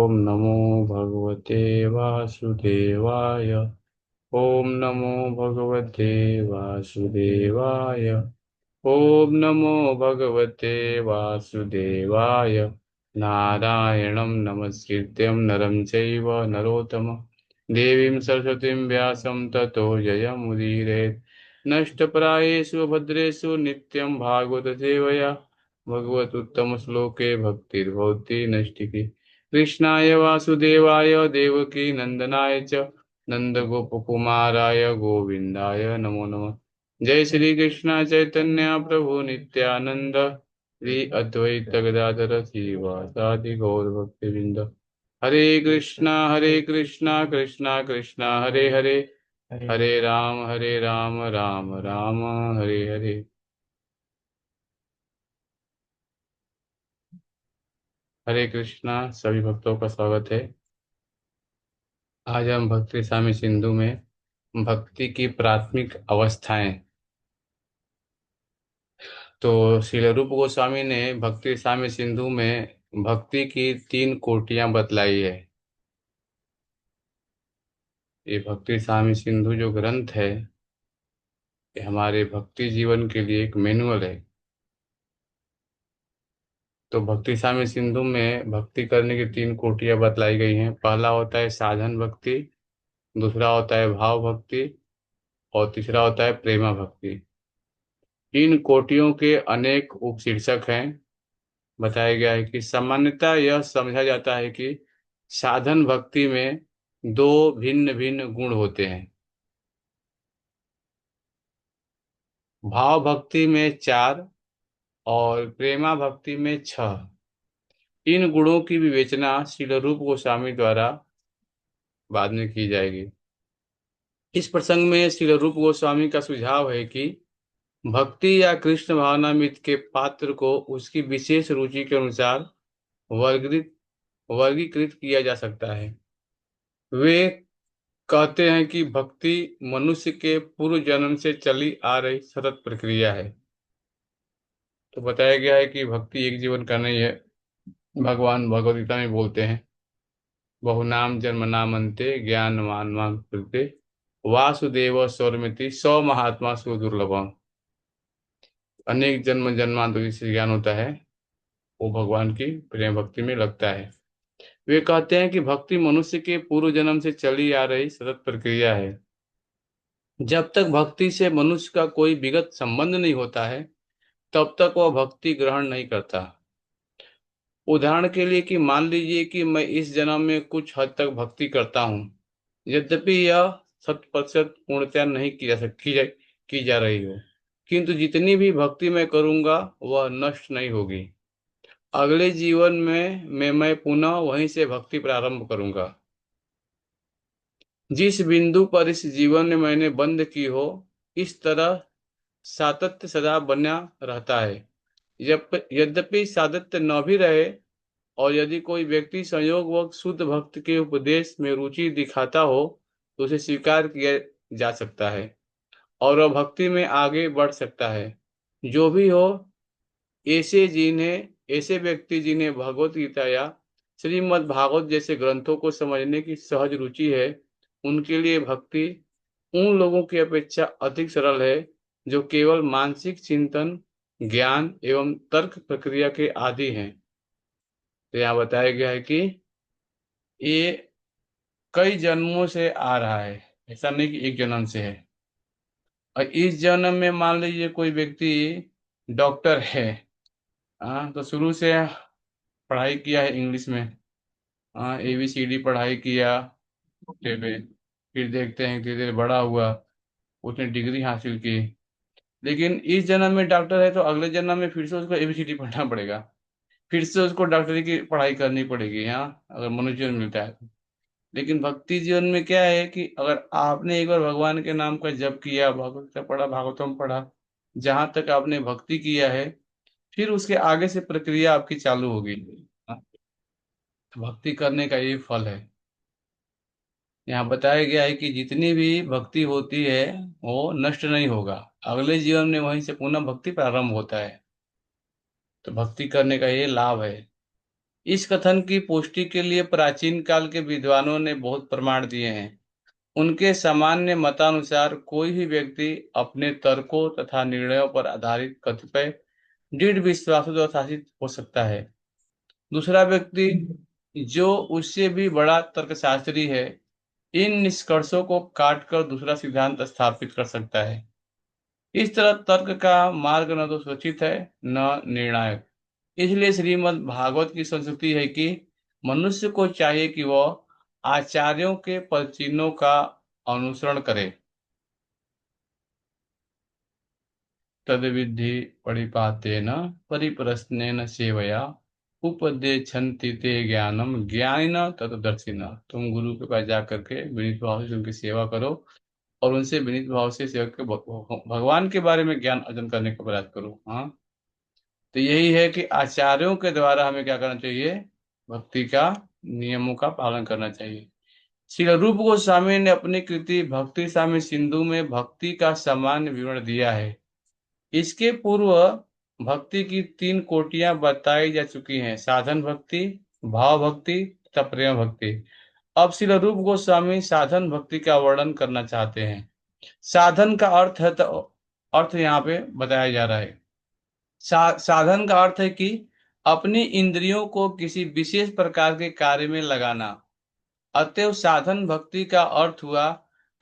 ओम नमो भगवते वासुदेवाय। ओम नमो भगवते वासुदेवाय। ओम नमो भगवते वासुदेवाय। नारायणं नमस्कृत्यं नरं चैव नरोत्तमं देवीं सरस्वतीं व्यासं ततो जयमुदीरयेत्। नष्टप्रायेषु भद्रेषु नित्यं भागवत सेवया भगवतुत्तमश्लोके भक्तिर्भवति नष्टिकी। कृष्णाय वासुदेवाय देवकी नंदनाय च नंदगोपकुमाराय गोविन्दाय नमो नमः। जय श्री कृष्ण चैतन्य प्रभु नित्यानंद श्री अद्वैत गदाधर श्रीवासादि गौर भक्तवृंद। हरे कृष्णा कृष्णा कृष्णा हरे हरे हरे राम राम राम हरे हरे। हरे कृष्णा सभी भक्तों का स्वागत है। आज हम भक्ति सामी सिंधु में भक्ति की प्राथमिक अवस्थाएं, तो श्रील रूप गोस्वामी ने भक्ति सामी सिंधु में भक्ति की तीन कोटियां बतलाई है। ये भक्ति सामी सिंधु जो ग्रंथ है, ये हमारे भक्ति जीवन के लिए एक मैनुअल है। तो भक्ति सामी सिंधु में भक्ति करने की तीन कोटियां बतलाई गई हैं। पहला होता है साधन भक्ति, दूसरा होता है भाव भक्ति और तीसरा होता है प्रेमा भक्ति। इन कोटियों के अनेक उपशीर्षक हैं। बताया गया है कि सामान्यतः यह समझा जाता है कि साधन भक्ति में दो भिन्न भिन्न गुण होते हैं, भाव भक्ति में चार और प्रेमा भक्ति में छह। इन गुणों की विवेचना श्रील रूप गोस्वामी द्वारा बाद में की जाएगी। इस प्रसंग में श्रील रूप गोस्वामी का सुझाव है कि भक्ति या कृष्ण भावनामृत के पात्र को उसकी विशेष रुचि के अनुसार वर्गीकृत वर्गीकृत किया जा सकता है। वे कहते हैं कि भक्ति मनुष्य के पूर्व जन्म से चली आ रही सतत प्रक्रिया है। तो बताया गया है कि भक्ति एक जीवन का नहीं है। भगवान भगवद गीता में बोलते हैं, बहुनाम जन्मनामन्ते ज्ञानवान मां कृते वासुदेव स्वरमिति सौ महात्मा सुदुर्लभम। अनेक जन्म जन्मांतर जिससे ज्ञान होता है वो भगवान की प्रेम भक्ति में लगता है। वे कहते हैं कि भक्ति मनुष्य के पूर्व जन्म से चली आ रही सतत प्रक्रिया है। जब तक भक्ति से मनुष्य का कोई विगत संबंध नहीं होता है तब तक वह भक्ति ग्रहण नहीं करता। उदाहरण के लिए कि मान लीजिए कि मैं इस जन्म में कुछ हद तक भक्ति करता हूँ, यद्यपि यह 100% पूर्णतया नहीं की जा रही हो, किंतु जितनी भी भक्ति मैं करूँगा वह नष्ट नहीं होगी। अगले जीवन में मैं पुनः वहीं से भक्ति प्रारंभ करूँगा। जिस बिंदु पर इस जीवन में मैंने बंद की हो, इस तरह सातत्य सदा बना रहता है। यद्यपि सातत्य न भी रहे और यदि कोई व्यक्ति संयोगवश शुद्ध भक्त के उपदेश में रुचि दिखाता हो तो उसे स्वीकार किया जा सकता है और वह भक्ति में आगे बढ़ सकता है। जो भी हो, ऐसे व्यक्ति जिन्हें भगवत गीता या श्रीमद् भागवत जैसे ग्रंथों को समझने की सहज रुचि है, उनके लिए भक्ति उन लोगों की अपेक्षा अधिक सरल है जो केवल मानसिक चिंतन, ज्ञान एवं तर्क प्रक्रिया के आदी हैं। तो यहाँ बताया गया है कि ये कई जन्मों से आ रहा है, ऐसा नहीं कि एक जन्म से है। और इस जन्म में मान लीजिए कोई व्यक्ति डॉक्टर है, हाँ, तो शुरू से पढ़ाई किया है इंग्लिश में, हाँ, ABCD पढ़ाई किया छोटे पे, फिर देखते हैं धीरे धीरे बड़ा हुआ, उसने डिग्री हासिल की। लेकिन इस जन्म में डॉक्टर है तो अगले जन्म में फिर से उसको ABCD पढ़ना पड़ेगा, फिर से उसको डॉक्टरी की पढ़ाई करनी पड़ेगी, हाँ, अगर मनुष्य जन्म मिलता है तो। लेकिन भक्ति जीवन में क्या है कि अगर आपने एक बार भगवान के नाम का जप किया, भागवत का पढ़ा, भागवतम पढ़ा, जहां तक आपने भक्ति किया है, फिर उसके आगे से प्रक्रिया आपकी चालू होगी। हाँ, तो भक्ति करने का ये फल है। यहाँ बताया गया है कि जितनी भी भक्ति होती है वो नष्ट नहीं होगा, अगले जीवन में वहीं से पुनः भक्ति प्रारंभ होता है। तो भक्ति करने का ये लाभ है। इस कथन की पुष्टि के लिए प्राचीन काल के विद्वानों ने बहुत प्रमाण दिए हैं। उनके सामान्य मतानुसार कोई भी व्यक्ति अपने तर्कों तथा निर्णयों पर आधारित कतिपय दृढ़ विश्वासों द्वारा शासित हो सकता है। दूसरा व्यक्ति जो उससे भी बड़ा तर्कशास्त्री है, इन निष्कर्षों को काट कर दूसरा सिद्धांत स्थापित कर सकता है। इस तरह तर्क का मार्ग न तो सूचित है, न निर्णायक। इसलिए श्रीमद् भागवत की संस्कृति है कि मनुष्य को चाहिए कि वह आचार्यों के पदचिन्हों का अनुसरण करे। तद्विधि परिपातेन परिप्रश्नेन सेवया उपदेक्षन्ति ते ज्ञानम ज्ञानिन तत्दर्शिन। तुम गुरु के पास जा करके विनीत भाव से उनकी सेवा करो और उनसे विनीत भाव से सेवक के भगवान के बारे में ज्ञान अर्जन करने का प्रयास करो। हाँ, तो यही है कि आचार्यों के द्वारा हमें क्या करना चाहिए? भक्ति का नियमों का पालन करना चाहिए। श्री रूप गोस्वामी ने अपनी कृति भक्ति साम्य सिंधु में भक्ति का सामान्य विवरण दिया है। इसके पूर्व भक्ति की तीन कोटियां बताई जा चुकी हैं: साधन भक्ति, भाव भक्ति तथा प्रेम भक्ति। अब श्री रूप गोस्वामी साधन भक्ति का वर्णन करना चाहते हैं। साधन का अर्थ है, तो अर्थ यहाँ पे बताया जा रहा है। साधन का अर्थ है कि अपनी इंद्रियों को किसी विशेष प्रकार के कार्य में लगाना। अतएव साधन भक्ति का अर्थ हुआ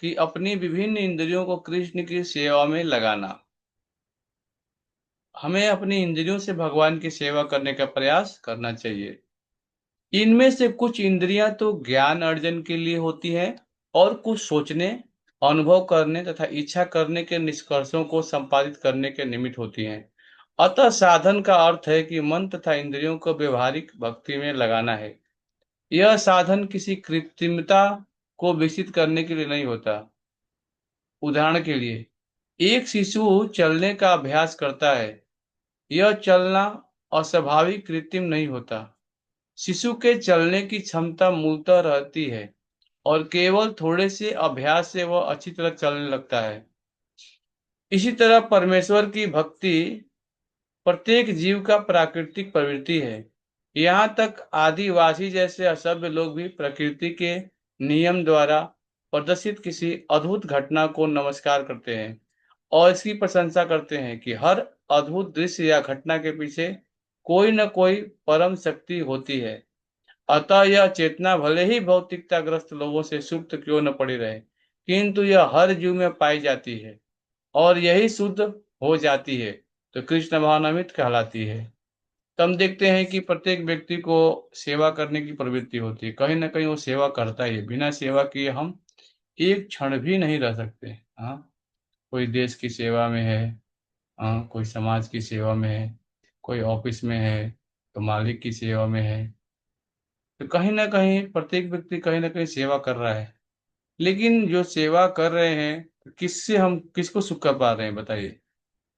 कि अपनी विभिन्न इंद्रियों को कृष्ण की सेवा में लगाना। हमें अपनी इंद्रियों से भगवान की सेवा करने का प्रयास करना चाहिए। इनमें से कुछ इंद्रियां तो ज्ञान अर्जन के लिए होती हैं और कुछ सोचने, अनुभव करने तथा इच्छा करने के निष्कर्षों को संपादित करने के निमित्त होती हैं। अतः साधन का अर्थ है कि मन तथा इंद्रियों को व्यवहारिक भक्ति में लगाना है। यह साधन किसी कृत्रिमता को विकसित करने के लिए नहीं होता। उदाहरण के लिए, एक शिशु चलने का अभ्यास करता है। यह चलना अस्वाभाविक कृत्रिम नहीं होता। शिशु के चलने की क्षमता मूलतः रहती है और केवल थोड़े से अभ्यास से वह अच्छी तरह चलने लगता है। इसी तरह परमेश्वर की भक्ति प्रत्येक जीव का प्राकृतिक प्रवृत्ति है। यहाँ तक आदिवासी जैसे असभ्य लोग भी प्रकृति के नियम द्वारा प्रदर्शित किसी अद्भुत घटना को नमस्कार करते हैं और इसकी प्रशंसा करते हैं कि हर अद्भुत दृश्य या घटना के पीछे कोई न कोई परम शक्ति होती है। अतः यह चेतना भले ही भौतिकताग्रस्त लोगों से सुप्त क्यों न पड़ी रहे, किंतु यह हर जीव में पाई जाती है और यही शुद्ध हो जाती है तो कृष्ण भावनामृत कहलाती है। तो हम देखते हैं कि प्रत्येक व्यक्ति को सेवा करने की प्रवृत्ति होती है। कहीं ना कहीं वो सेवा करता ही है। बिना सेवा किए हम एक क्षण भी नहीं रह सकते। हाँ, कोई देश की सेवा में है, हाँ, कोई समाज की सेवा में है, कोई ऑफिस में है तो मालिक की सेवा में है। तो कहीं ना कहीं प्रत्येक व्यक्ति कहीं ना कहीं सेवा कर रहा है। लेकिन जो सेवा कर रहे हैं तो किससे हम किसको सुख कर पा रहे हैं, बताइए।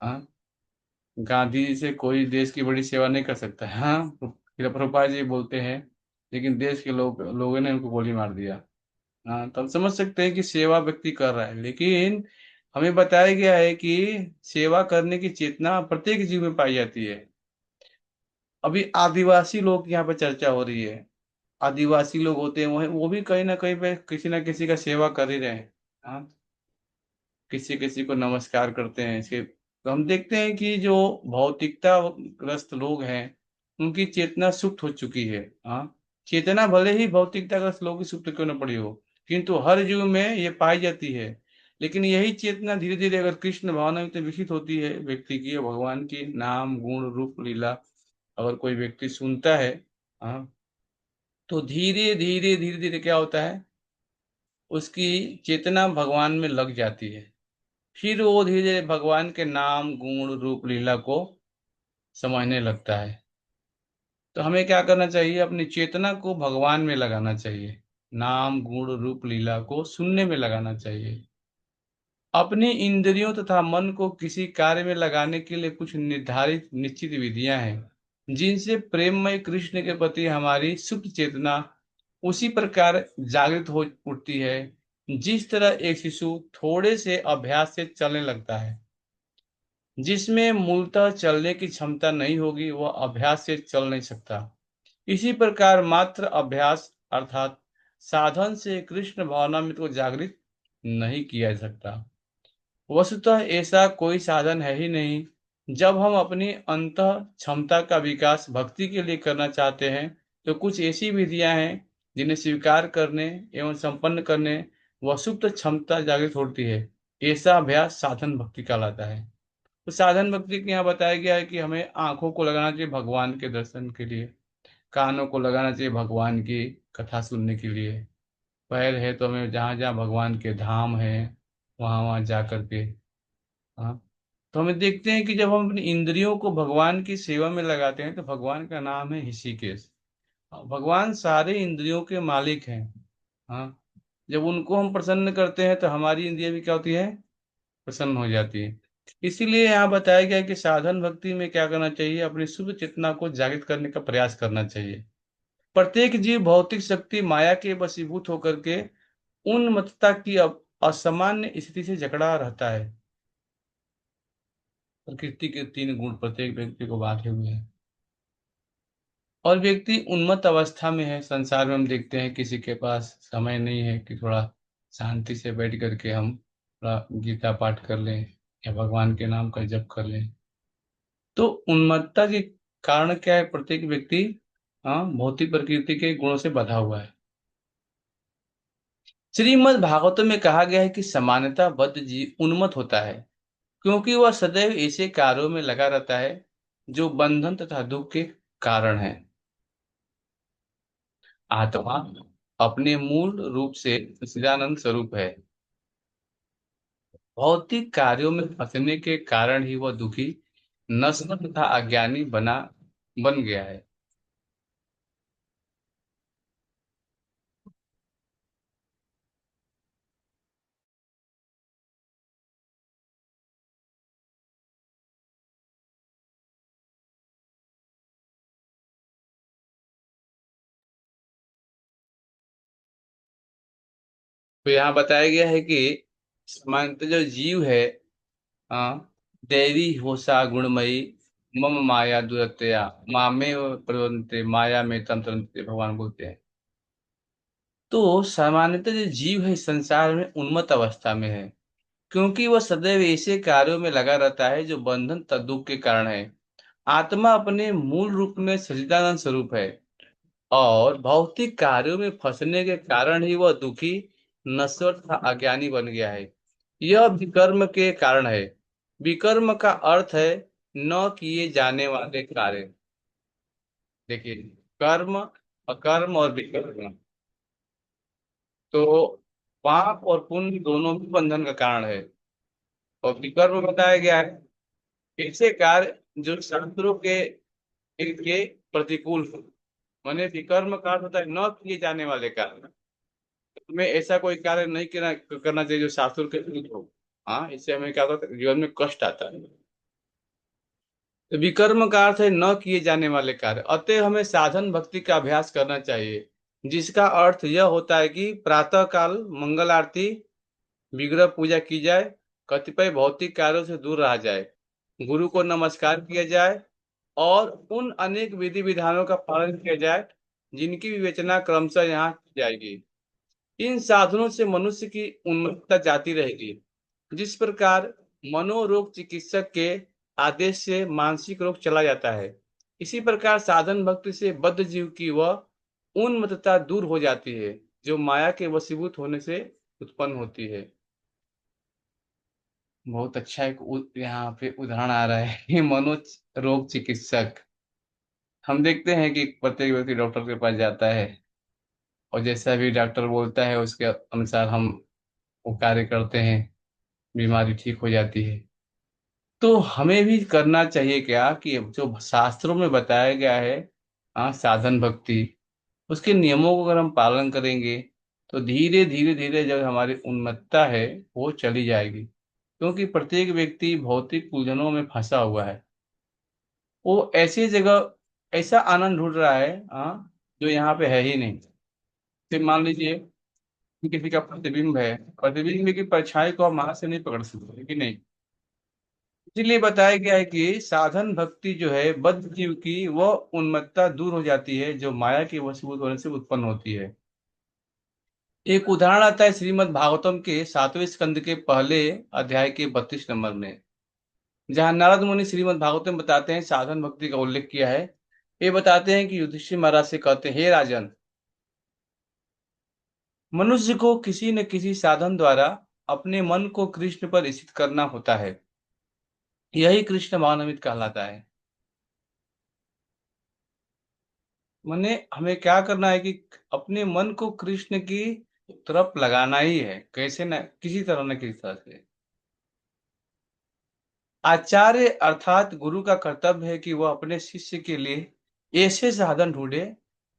हाँ, गांधी जी से कोई देश की बड़ी सेवा नहीं कर सकता है। हाँ, प्रभुपाद जी बोलते हैं, लेकिन देश के लोगों ने उनको गोली मार दिया। हाँ, तो हम समझ सकते हैं कि सेवा व्यक्ति कर रहा है। लेकिन हमें बताया गया है कि सेवा करने की चेतना प्रत्येक जीव में पाई जाती है। अभी आदिवासी लोग की यहाँ पे चर्चा हो रही है। आदिवासी लोग होते हैं वो भी कहीं ना कहीं पे किसी ना किसी का सेवा कर ही रहे हैं। हाँ, किसी किसी को नमस्कार करते हैं इसके। तो हम देखते हैं कि जो भौतिकता ग्रस्त लोग हैं उनकी चेतना सुप्त हो चुकी है। हाँ, चेतना भले ही भौतिकता ग्रस्त लोगों की सुप्त क्यों न पड़ी हो, किंतु हर जीव में ये पाई जाती है। लेकिन यही चेतना धीरे धीरे अगर कृष्ण भावना में विकसित होती है व्यक्ति की, भगवान की नाम गुण रूप लीला अगर कोई व्यक्ति सुनता है, हाँ, तो धीरे धीरे धीरे धीरे क्या होता है, उसकी चेतना भगवान में लग जाती है। फिर वो धीरे धीरे भगवान के नाम गुण रूप लीला को समझने लगता है। तो हमें क्या करना चाहिए? अपनी चेतना को भगवान में लगाना चाहिए, नाम गुण रूप लीला को सुनने में लगाना चाहिए। अपनी इंद्रियों तथा मन को किसी कार्य में लगाने के लिए कुछ निर्धारित निश्चित विधियां हैं जिनसे प्रेममय कृष्ण के प्रति हमारी सुप्त चेतना उसी प्रकार जागृत हो उठती है जिस तरह एक शिशु थोड़े से अभ्यास से चलने लगता है। जिसमें मूलतः चलने की क्षमता नहीं होगी वह अभ्यास से चल नहीं सकता। इसी प्रकार मात्र अभ्यास अर्थात साधन से कृष्ण भावनामृत को जागृत नहीं किया जा सकता। वस्तुतः ऐसा कोई साधन है ही नहीं। जब हम अपनी अंत क्षमता का विकास भक्ति के लिए करना चाहते हैं तो कुछ ऐसी विधियां हैं जिन्हें स्वीकार करने एवं संपन्न करने वह सुप्त क्षमता जागृत होती है। ऐसा अभ्यास साधन भक्ति कहलाता है। तो साधन भक्ति के यहाँ बताया गया है कि हमें आंखों को लगाना चाहिए भगवान के दर्शन के लिए, कानों को लगाना चाहिए भगवान की कथा सुनने के लिए, पैर है तो हमें जहाँ जहाँ भगवान के धाम है वहाँ वहाँ जा करके। हाँ, तो हमें देखते हैं कि जब हम अपनी इंद्रियों को भगवान की सेवा में लगाते हैं तो भगवान का नाम है ऋषिकेश। भगवान सारे इंद्रियों के मालिक हैं। हाँ, जब उनको हम प्रसन्न करते हैं तो हमारी इंद्रियां भी क्या होती है, प्रसन्न हो जाती है। इसीलिए यहाँ बताया गया है कि साधन भक्ति में क्या करना चाहिए, अपनी शुद्ध चेतना को जागृत करने का प्रयास करना चाहिए। प्रत्येक जीव भौतिक शक्ति माया के वशीभूत होकर के उन्मत्तता की असामान्य स्थिति से जकड़ा रहता है। प्रकृति के तीन गुण प्रत्येक व्यक्ति को बांधे हुए हैं और व्यक्ति उन्मत्त अवस्था में है। संसार में हम देखते हैं किसी के पास समय नहीं है कि थोड़ा शांति से बैठ करके हम थोड़ा गीता पाठ कर लें या भगवान के नाम का जप कर लें। तो उन्मत्तता के कारण क्या है, प्रत्येक व्यक्ति हाँ भौतिक प्रकृति के गुणों से बंधा हुआ है। श्रीमद् भागवत में कहा गया है कि सामान्यतः बद्ध जीव उन्मत्त होता है क्योंकि वह सदैव ऐसे कार्यों में लगा रहता है जो बंधन तथा दुख के कारण है। आत्मा अपने मूल रूप से सच्चिदानंद स्वरूप है। भौतिक कार्यों में फंसने के कारण ही वह दुखी, नष्ट तथा अज्ञानी बन गया है। तो यहाँ बताया गया है कि सामान्यतः जो जीव है, हाँ, दैवी होसा गुणमयी मम माया दुरत्या मामे प्रवन्ते माया में तंत्र भगवान बोलते हैं। तो सामान्यतः जो जीव है इस संसार में उन्मत्त अवस्था में है क्योंकि वह सदैव ऐसे कार्यों में लगा रहता है जो बंधन तथा दुख के कारण है। आत्मा अपने मूल रूप में सच्चिदानंद स्वरूप है और भौतिक कार्यों में फंसने के कारण ही वह दुखी, नश्वर तथा अज्ञानी बन गया है। यह विकर्म के कारण है। विकर्म का अर्थ है न किए जाने वाले कार्य। देखिए, कर्म, अकर्म और विकर्म, तो पाप और पुण्य दोनों भी बंधन का कारण है। और विकर्म बताया गया है ऐसे कार्य जो शास्त्रों के प्रतिकूल हो। माने विकर्म का अर्थ होता है न किए जाने वाले कार्य। तुम्हें ऐसा कोई कार्य नहीं करना चाहिए जो शास्त्रों के विरुद्ध हो। हाँ, इससे हमें क्या होता है, जीवन में कष्ट आता है। तो विकर्म का अर्थ है न किए जाने वाले कार्य। अतः हमें साधन भक्ति का अभ्यास करना चाहिए जिसका अर्थ यह होता है कि प्रातः काल मंगल आरती, विग्रह पूजा की जाए, कतिपय भौतिक कार्यों से दूर रहा जाए, गुरु को नमस्कार किया जाए और उन अनेक विधि विधानों का पालन किया जाए जिनकी विवेचना क्रमशः यहाँ की जाएगी। इन साधनों से मनुष्य की उन्मत्तता जाती रहेगी। जिस प्रकार मनोरोग चिकित्सक के आदेश से मानसिक रोग चला जाता है, इसी प्रकार साधन भक्ति से बद्ध जीव की वह उन्मत्तता दूर हो जाती है जो माया के वशीभूत होने से उत्पन्न होती है। बहुत अच्छा एक यहाँ पे उदाहरण आ रहा है मनोरोग चिकित्सक। हम देखते हैं कि प्रत्येक व्यक्ति डॉक्टर के पास जाता है और जैसा भी डॉक्टर बोलता है उसके अनुसार हम वो कार्य करते हैं, बीमारी ठीक हो जाती है। तो हमें भी करना चाहिए क्या कि जो शास्त्रों में बताया गया है, हाँ, साधन भक्ति, उसके नियमों को अगर हम पालन करेंगे तो धीरे धीरे धीरे जब हमारी उन्मत्तता है वो चली जाएगी। क्योंकि प्रत्येक व्यक्ति भौतिक उलझनों में फंसा हुआ है। वो ऐसी जगह ऐसा आनंद ढूंढ रहा है, हाँ, जो यहाँ पे है ही नहीं। फिर मान लीजिए कि किसी का प्रतिबिंब है, प्रतिबिंब की परछाई को हम हाथ से नहीं पकड़ सकते, है कि नहीं। इसलिए बताया गया है कि साधन भक्ति जो है बद्ध जीव की वह उन्मत्तता दूर हो जाती है जो माया के वशीभूत होने से उत्पन्न होती है। एक उदाहरण आता है श्रीमद् भागवतम के 7वें स्कंद के पहले अध्याय के 32 नंबर में, जहाँ नारद मुनि श्रीमद् भागवतम बताते हैं, साधन भक्ति का उल्लेख किया है। ये बताते हैं कि युधिष्ठिर महाराज से कहते हैं, हे राजन, मनुष्य को किसी न किसी साधन द्वारा अपने मन को कृष्ण पर स्थित करना होता है। यही कृष्ण भावनामृत कहलाता है। मैंने हमें क्या करना है कि अपने मन को कृष्ण की तरफ लगाना ही है, कैसे न किसी तरह न किसी तरह से। आचार्य अर्थात गुरु का कर्तव्य है कि वह अपने शिष्य के लिए ऐसे साधन ढूंढे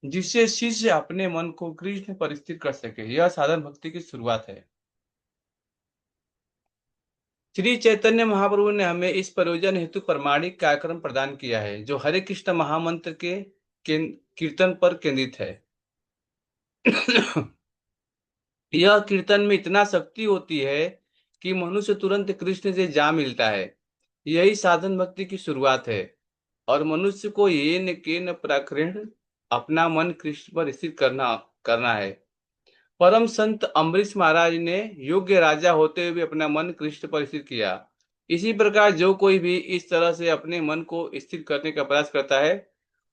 जिससे शिष्य अपने मन को कृष्ण पर स्थिर कर सके। यह साधन भक्ति की शुरुआत है। श्री चैतन्य महाप्रभु ने हमें इस प्रयोजन हेतु प्रमाणिक कार्यक्रम प्रदान किया है जो हरे कृष्ण महामंत्र के कीर्तन पर केंद्रित है। यह कीर्तन में इतना शक्ति होती है कि मनुष्य तुरंत कृष्ण से जा मिलता है। यही साधन भक्ति की शुरुआत है। और मनुष्य को ये न के न प्रकृण अपना मन कृष्ण पर स्थिर करना करना है। परम संत अम्बरीश महाराज ने योग्य राजा होते हुए भी अपना मन कृष्ण पर स्थिर किया। इसी प्रकार जो कोई भी इस तरह से अपने मन को स्थिर करने का प्रयास करता है,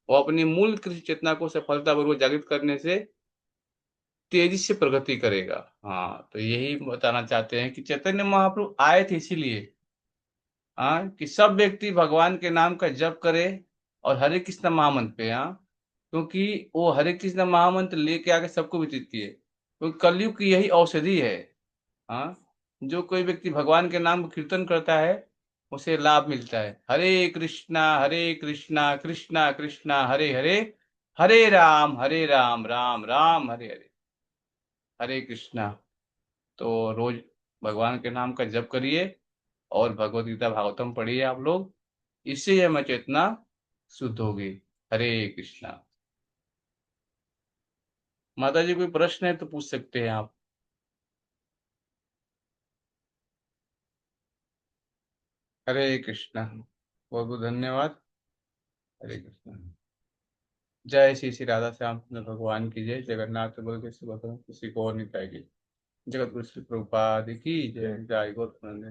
वो अपनी मूल कृष्ण चेतना को सफलतापूर्वक जागृत करने से तेजी से प्रगति करेगा। हाँ, तो यही बताना चाहते हैं कि चैतन्य महाप्रभु आए थे इसीलिए, हाँ, कि सब व्यक्ति भगवान के नाम का जप करे और हरे कृष्ण महामंत्र पे, हाँ, क्योंकि वो हरे कृष्ण महामंत्र लेके आके सबको वितरित किए, क्योंकि कलयुग की यही औषधि है। हाँ, जो कोई व्यक्ति भगवान के नाम का कीर्तन करता है उसे लाभ मिलता है। हरे कृष्णा कृष्णा कृष्णा हरे हरे, हरे राम राम राम हरे हरे, हरे कृष्णा। तो रोज भगवान के नाम का जप करिए और भगवत गीता भागवतम पढ़िए आप लोग। इससे यह मैं चेतना शुद्ध होगी। हरे कृष्णा। माता जी कोई प्रश्न है तो पूछ सकते हैं आप। हरे कृष्णा। बहुत बहुत धन्यवाद। हरे कृष्णा। जय श्री श्री राधा श्याम सुंदर भगवान की जय। जगन्नाथ बोल के सुबह किसी को और नहीं पाएगी। जगत गुरु श्री प्रभुपाद की जय। जय गौतम